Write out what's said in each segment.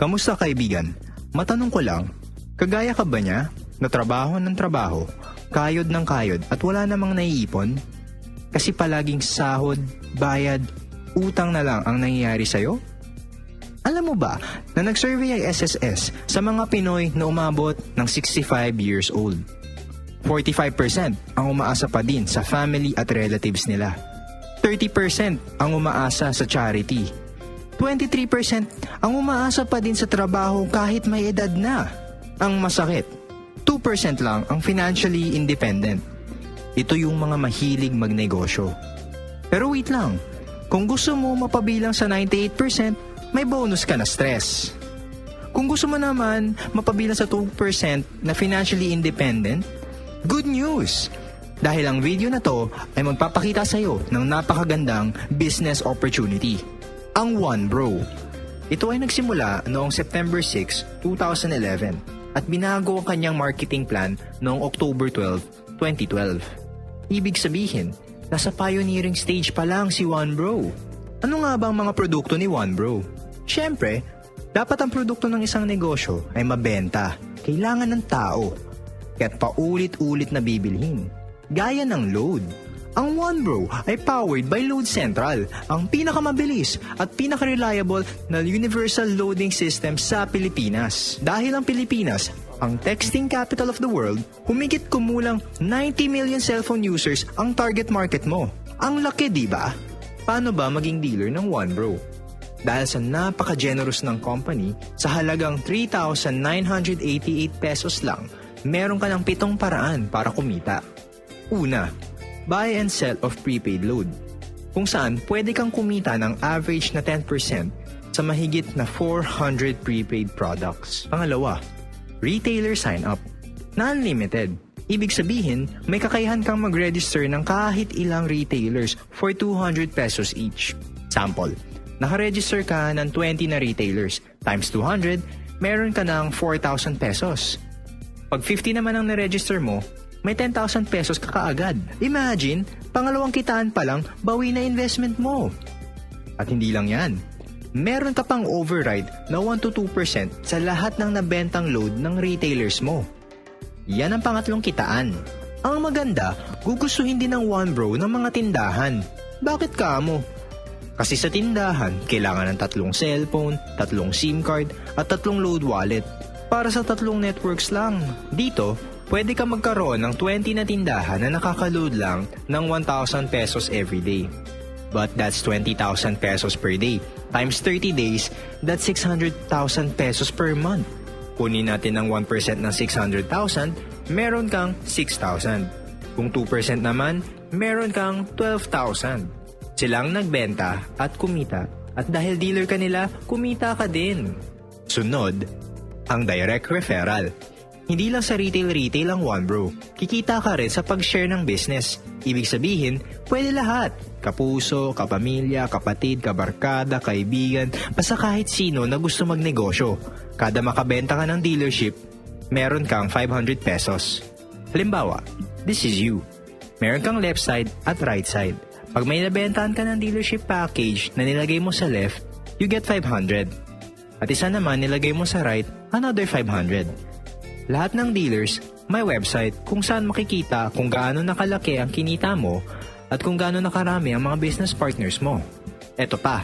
Kamusta kaibigan? Matanong ko lang, kagaya ka ba niya? Na trabaho ng trabaho, kayod ng kayod at wala namang naiipon? Kasi palaging sahod, bayad, utang na lang ang nangyayari sa'yo? Alam mo ba na nag-survey ay SSS sa mga Pinoy na umabot ng 65 years old? 45% ang umaasa pa din sa family at relatives nila. 30% ang umaasa sa charity. 23% ang umaasa pa din sa trabaho kahit may edad na. Ang masakit, 2% lang ang financially independent. Ito yung mga mahilig magnegosyo. Pero wait lang, kung gusto mo mapabilang sa 98%, may bonus ka na stress. Kung gusto mo naman mapabilang sa 2% na financially independent, good news! Dahil ang video na to ay magpapakita sa iyo ng napakagandang business opportunity. Ang OneBro. Ito ay nagsimula noong September 6, 2011 at binago ang kanyang marketing plan noong October 12, 2012. Ibig sabihin, nasa pioneering stage pa lang si OneBro. Ano nga ba ang mga produkto ni OneBro? Siyempre, dapat ang produkto ng isang negosyo ay mabenta. Kailangan ng tao. Kaya't paulit-ulit na bibilhin. Gaya ng load. Ang OneBro ay powered by Load Central, ang pinakamabilis at pinaka-reliable na universal loading system sa Pilipinas. Dahil ang Pilipinas, ang texting capital of the world, humigit kumulang 90 million cellphone users ang target market mo. Ang laki, di ba? Paano ba maging dealer ng OneBro? Dahil sa napaka-generous ng company, sa halagang 3,988 pesos lang, meron ka ng 7 paraan para kumita. Una, buy and sell of prepaid load, kung saan pwede kang kumita ng average na 10% sa mahigit na 400 prepaid products. Pangalawa, retailer sign-up na unlimited. Ibig sabihin, may kakayahan kang mag-register ng kahit ilang retailers for 200 pesos each. Sample, nakaregister ka ng 20 na retailers times 200, meron ka ng 4,000 pesos. Pag 50 naman ang naregister mo, may 10,000 pesos ka kaagad. Imagine, pangalawang kitaan pa lang, bawi na investment mo. At hindi lang yan. Meron ka pang override na 1-2% sa lahat ng nabentang load ng retailers mo. Yan ang pangatlong kitaan. Ang maganda, gugustuhin din ng OneBro ng mga tindahan. Bakit ka mo? Kasi sa tindahan, kailangan ng 3 cellphone, 3 SIM card, at 3 load wallet. Para sa 3 networks lang. Dito, pwede ka magkaroon ng 20 na tindahan na nakakaload lang ng 1,000 pesos every day. But that's 20,000 pesos per day. Times 30 days, that's 600,000 pesos per month. Kunin natin ng 1% ng 600,000, meron kang 6,000. Kung 2% naman, meron kang 12,000. Silang nagbenta at kumita, at dahil dealer ka nila, kumita ka din. Sunod, ang direct referral. Hindi lang sa retail ang OneBro. Kikita ka rin sa pag-share ng business. Ibig sabihin, pwede lahat. Kapuso, kapamilya, kapatid, kabarkada, kaibigan, basta kahit sino na gusto magnegosyo. Kada makabenta ka ng dealership, meron kang 500 pesos. Halimbawa, this is you. Meron kang left side at right side. Pag may nabentahan ka ng dealership package na nilagay mo sa left, you get 500. At isa naman nilagay mo sa right, another 500. Lahat ng dealers may website kung saan makikita kung gaano nakalaki ang kinita mo at kung gaano nakarami ang mga business partners mo. Eto pa,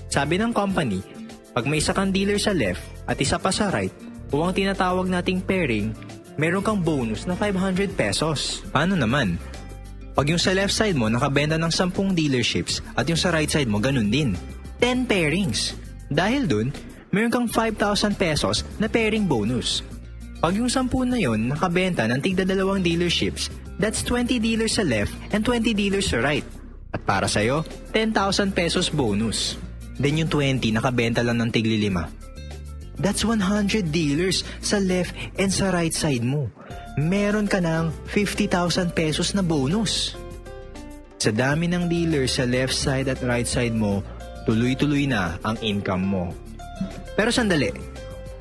sabi ng company, pag may isa kang dealer sa left at isa pa sa right, o ang tinatawag nating pairing, meron kang bonus na 500 pesos. Paano naman? Pag yung sa left side mo nakabenta ng 10 dealerships at yung sa right side mo ganun din, 10 pairings. Dahil dun, meron kang 5,000 pesos na pairing bonus. Pag yung 10 na yon nakabenta ng tigda 2 dealerships, that's 20 dealers sa left and 20 dealers sa right. At para sa'yo, 10,000 pesos bonus. Then yung 20 nakabenta lang ng tigli 5. That's 100 dealers sa left and sa right side mo. Meron ka ng 50,000 pesos na bonus. Sa dami ng dealers sa left side at right side mo, tuloy-tuloy na ang income mo. Pero sandali,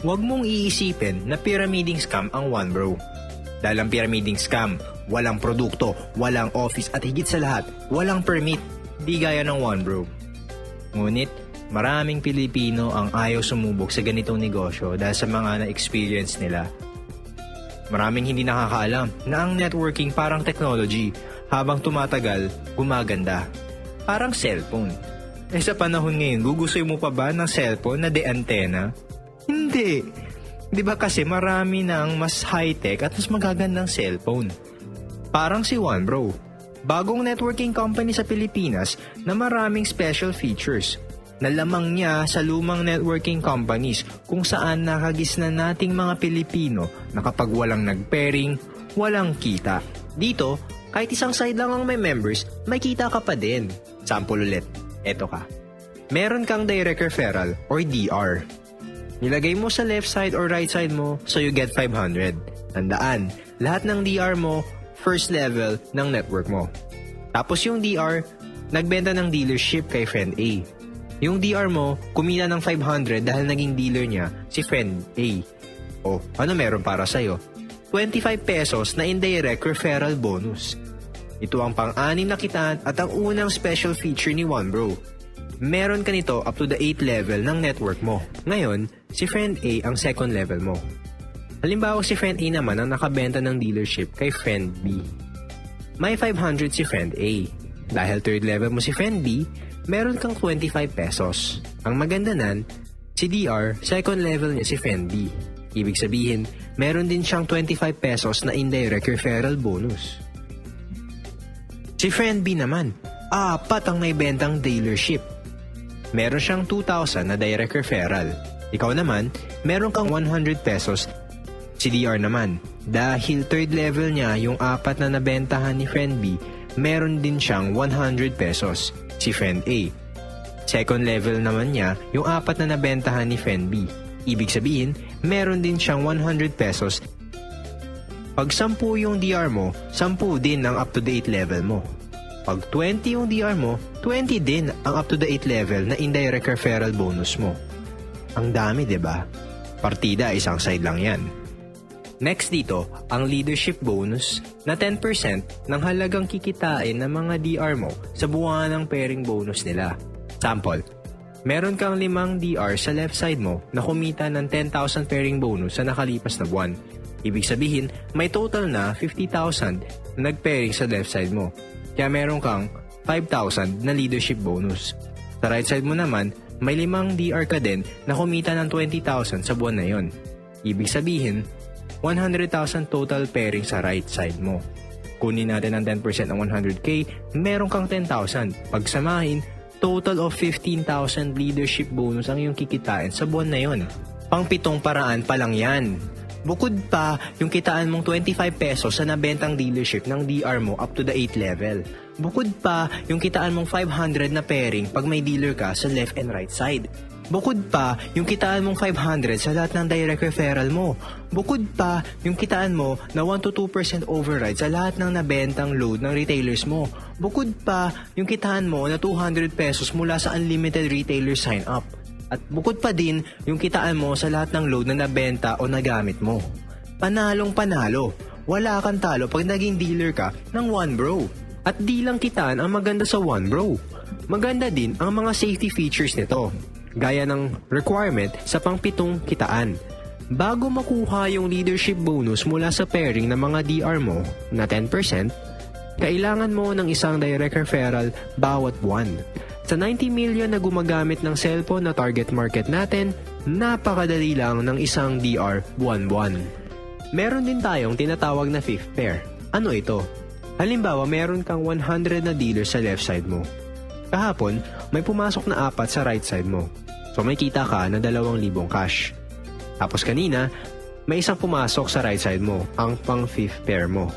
huwag mong iisipin na pyramiding scam ang OneBro. Dahil ang pyramiding scam, walang produkto, walang office at higit sa lahat, walang permit, di gaya ng OneBro. Ngunit, maraming Pilipino ang ayaw sumubok sa ganitong negosyo dahil sa mga na-experience nila. Maraming hindi nakakaalam na ang networking parang technology, habang tumatagal, gumaganda. Parang cellphone. Sa panahon ngayon, gugustuhin mo pa ba ng cellphone na de-antena? Hindi. Di ba kasi marami ng mas high-tech at mas magagandang cellphone. Parang si OneBro, bagong networking company sa Pilipinas na maraming special features. Nalamang niya sa lumang networking companies kung saan nakagisnan nating mga Pilipino na kapag walang nag-pairing, walang kita. Dito, kahit isang side lang ang may members, may kita ka pa din. Sample ulit, eto ka. Meron kang direct referral or DR. Nilagay mo sa left side or right side mo, so you get 500. Tandaan, lahat ng DR mo, first level ng network mo. Tapos yung DR, nagbenta ng dealership kay friend A. Yung DR mo, kumita ng 500 dahil naging dealer niya si friend A. O, ano meron para sa'yo? 25 pesos na indirect referral bonus. Ito ang pang-anim na kitaan at ang unang special feature ni OneBro. Meron ka nito up to the 8th level ng network mo. Ngayon, si friend A ang second level mo. Halimbawa si friend A naman ang nakabenta ng dealership kay friend B. May 500 si friend A. Dahil third level mo si friend B, meron kang 25 pesos. Ang maganda nan, si DR, second level niya si friend B. Ibig sabihin, meron din siyang 25 pesos na indirect referral bonus. Si friend B naman, 4 ang naibentang dealership. Meron siyang 2,000 na direct referral. Ikaw naman, meron kang 100 pesos. Si DR naman, dahil third level niya yung 4 na nabentahan ni friend B, meron din siyang 100 pesos. Si friend A. Second level naman niya yung 4 na nabentahan ni friend B. Ibig sabihin, meron din siyang 100 pesos. Pag 10 yung DR mo, 10 din ang up to the 8 level mo. Pag 20 yung DR mo, 20 din ang up to the 8 level na indirect referral bonus mo. Ang dami, 'di ba? Partida, isang side lang yan. Next dito, ang leadership bonus na 10% ng halagang kikitain ng mga DR mo sa buwan ng pairing bonus nila. Sample, meron kang 5 DR sa left side mo na kumita ng 10,000 pairing bonus sa nakalipas na buwan. Ibig sabihin, may total na 50,000 na nag-pairing sa left side mo. Kaya meron kang 5,000 na leadership bonus. Sa right side mo naman, may 5 DR ka din na kumita ng 20,000 sa buwan na yon. Ibig sabihin, 100,000 total pairing sa right side mo. Kunin natin ang 10% ng 100k, meron kang 10,000. Pagsamahin, total of 15,000 leadership bonus ang iyong kikitain sa buwan na yon. Pang-7 paraan pa lang yan. Bukod pa, yung kitaan mong 25 pesos sa nabentang dealership ng DR mo up to the 8th level. Bukod pa, yung kitaan mong 500 na pairing pag may dealer ka sa left and right side. Bukod pa, yung kitaan mong 500 sa lahat ng direct referral mo. Bukod pa, yung kitaan mo na 1-2% override sa lahat ng nabentang load ng retailers mo. Bukod pa, yung kitaan mo na 200 pesos mula sa unlimited retailer sign-up. At bukod pa din, yung kitaan mo sa lahat ng load na nabenta o nagamit mo. Panalong panalo. Wala kang talo pag naging dealer ka ng OneBro. At di lang kitaan ang maganda sa OneBro. Maganda din ang mga safety features nito. Gaya ng requirement sa pang-7 kitaan. Bago makuha yung leadership bonus mula sa pairing ng mga DR mo na 10%, kailangan mo ng isang direct referral bawat buwan. Sa 90 million na gumagamit ng cellphone na target market natin, napakadali lang ng isang DR buwan-buwan. Meron din tayong tinatawag na fifth pair. Ano ito? Halimbawa, meron kang 100 na dealer sa left side mo. Kahapon, may pumasok na 4 sa right side mo. So may kita ka na 2,000 cash. Tapos kanina, may isang pumasok sa right side mo, ang pang fifth pair mo.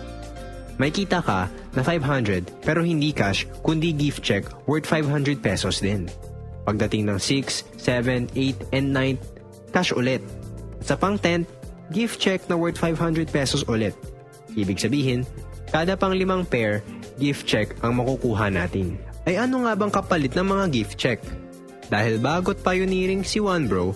May kita ka na 500 pero hindi cash kundi gift check worth 500 pesos din. Pagdating ng 6, 7, 8, and 9, cash ulit. Sa pang 10, gift check na worth 500 pesos ulit. Ibig sabihin, kada pang 5 pair, gift check ang makukuha natin. Ay ano nga bang kapalit ng mga gift check? Dahil bago't pioneering si OneBro,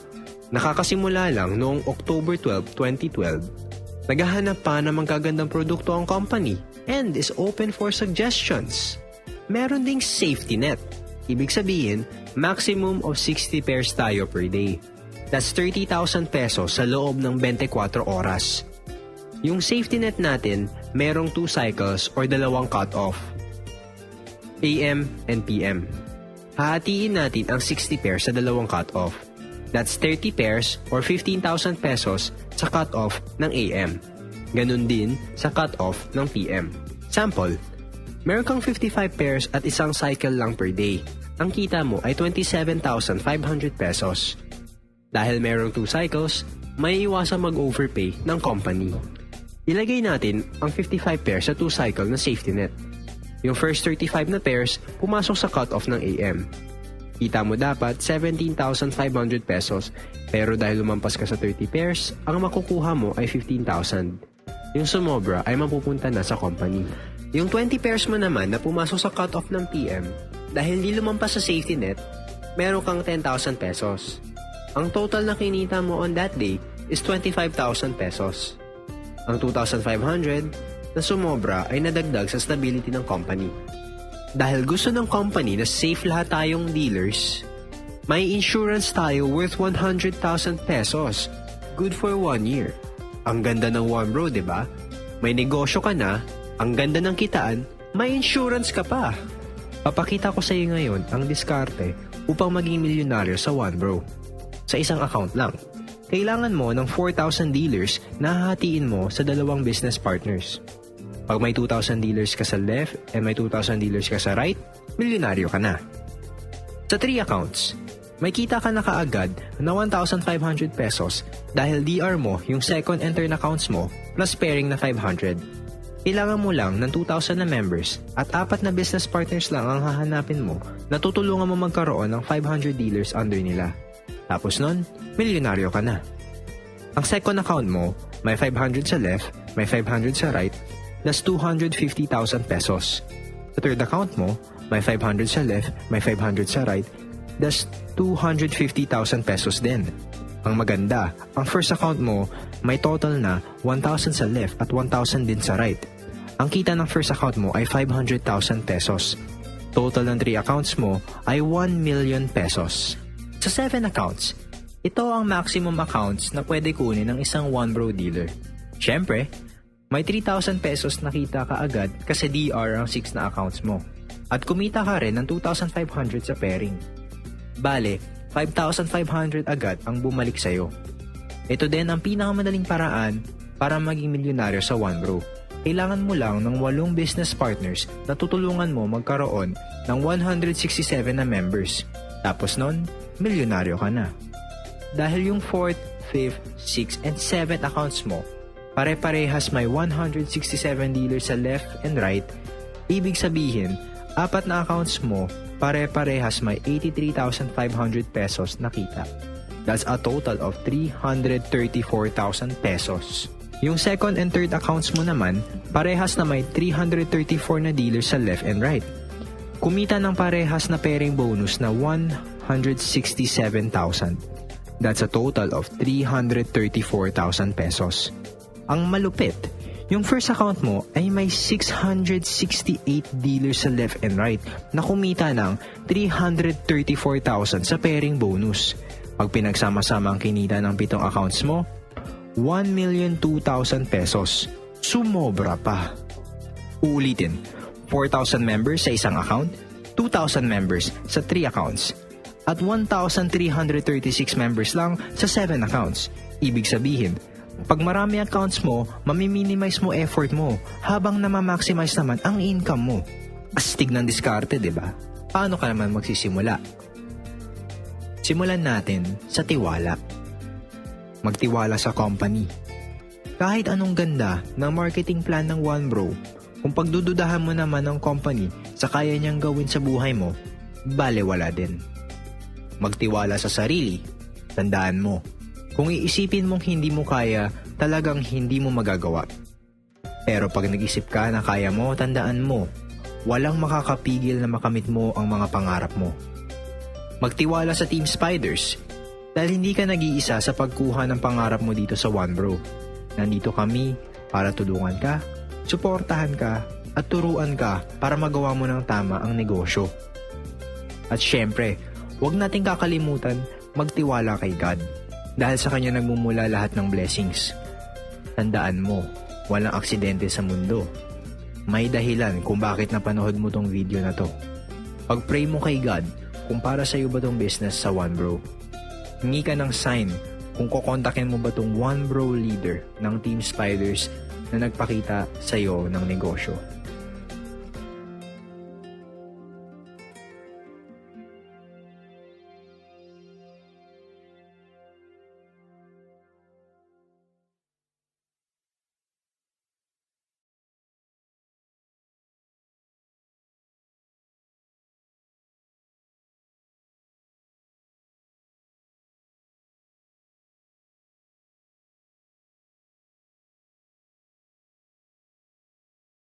nakakasimula lang noong October 12, 2012, naghahanap pa ng magagandang produkto ang company and is open for suggestions. Meron ding safety net. Ibig sabihin, maximum of 60 pairs tayo per day. That's 30,000 pesos sa loob ng 24 oras. Yung safety net natin, merong 2 cycles or dalawang cut-off. AM and PM. Hahatiin natin ang 60 pairs sa dalawang cut-off. That's 30 pairs or 15,000 pesos sa cut-off ng AM. Ganun din sa cut-off ng PM. Sample, meron kang 55 pairs at isang cycle lang per day. Ang kita mo ay 27,500 pesos. Dahil merong 2 cycles, may iwasang mag-overpay ng company. Ilagay natin ang 55 pairs sa 2 cycle na safety net. Yung first 35 na pairs, pumasok sa cut-off ng AM. Kita mo dapat 17,500 pesos, pero dahil lumampas ka sa 30 pairs, ang makukuha mo ay 15,000. Yung sumobra ay mapupunta na sa company. Yung 20 pairs mo naman na pumasok sa cut-off ng PM, dahil di lumampas sa safety net, meron kang 10,000 pesos. Ang total na kinita mo on that day is 25,000 pesos. Ang 2,500 na sumobra ay nadagdag sa stability ng company. Dahil gusto ng company na safe lahat tayong dealers, may insurance tayo worth 100,000 pesos. Good for 1 year. Ang ganda ng One Bro, diba? May negosyo ka na, ang ganda ng kitaan, may insurance ka pa. Papakita ko sa iyo ngayon ang diskarte upang maging milyonaryo sa One Bro. Sa isang account lang. Kailangan mo ng 4,000 dealers na hahatiin mo sa dalawang business partners. Pag may 2,000 dealers ka sa left and may 2,000 dealers ka sa right, milyonaryo ka na. Sa 3 accounts, may kita ka na kaagad na 1,500 pesos dahil DR mo yung second and third accounts mo plus pairing na 500. Kailangan mo lang ng 2,000 na members at 4 na business partners lang ang hahanapin mo na tutulungan mo magkaroon ng 500 dealers under nila. Tapos nun, milyonaryo ka na. Ang second account mo, may 500 sa left, may 500 sa right, that's 250,000 pesos. Sa third account mo, may 500 sa left, may 500 sa right, that's 250,000 pesos din. Ang maganda, ang first account mo, may total na 1,000 sa left at 1,000 din sa right. Ang kita ng first account mo ay 500,000 pesos. Total ng 3 accounts mo ay 1 million pesos. Sa 7 accounts, ito ang maximum accounts na pwede kunin ng isang One Bro dealer. Siyempre, may 3,000 pesos na kita ka agad kasi DR ang 6 na accounts mo. At kumita ka rin ng 2,500 sa pairing. Bale, 5,500 agad ang bumalik sa'yo. Ito din ang pinakamadaling paraan para maging milyonaryo sa One Bro. Kailangan mo lang ng 8 business partners na tutulungan mo magkaroon ng 167 na members. Tapos nun, milyonaryo ka na. Dahil yung 4th, 5th, 6th, and 7th accounts mo, pare-parehas may 167 dealers sa left and right, ibig sabihin, 4 na accounts mo, pare-parehas may 83,500 pesos na kita. That's a total of 334,000 pesos. Yung second and third accounts mo naman, parehas na may 334 na dealers sa left and right. Kumita ng parehas na pairing bonus na 167,000. That's a total of 334,000 pesos. Ang malupit, yung first account mo ay may 668 dealers sa left and right na kumita ng 334,000 sa pairing bonus. Pag pinagsama-sama ang kinita ng 7 accounts mo, 1,002,000 pesos. Sumobra pa. Uulitin, 4,000 members sa isang account, 2,000 members sa 3 accounts, at 1,336 members lang sa 7 accounts. Ibig sabihin, pag marami accounts mo, mamiminimize mo effort mo habang namamaximize naman ang income mo. Astig ng diskarte, diba? Paano ka naman magsisimula? Simulan natin sa tiwala. Magtiwala sa company. Kahit anong ganda ng marketing plan ng One Bro, kung pagdududahan mo naman ng company sa kaya niyang gawin sa buhay mo, balewala din. Magtiwala sa sarili. Tandaan mo, kung iisipin mong hindi mo kaya, talagang hindi mo magagawa. Pero pag nag-isip ka na kaya mo, tandaan mo, walang makakapigil na makamit mo ang mga pangarap mo. Magtiwala sa Team Spiders. Dahil hindi ka nag-iisa sa pagkuha ng pangarap mo dito sa One Bro. Nandito kami para tulungan ka, suportahan ka, at turuan ka para magawa mo ng tama ang negosyo. At syempre, huwag nating kakalimutan magtiwala kay God. Dahil sa Kanya nagmumula lahat ng blessings. Tandaan mo, walang aksidente sa mundo. May dahilan kung bakit napanood mo tong video na to. Pag-pray mo kay God kung para sa'yo ba tong business sa One Bro. Hingi ka ng sign kung kukontakin mo ba tong One Bro leader ng Team Spiders na nagpakita sa'yo ng negosyo.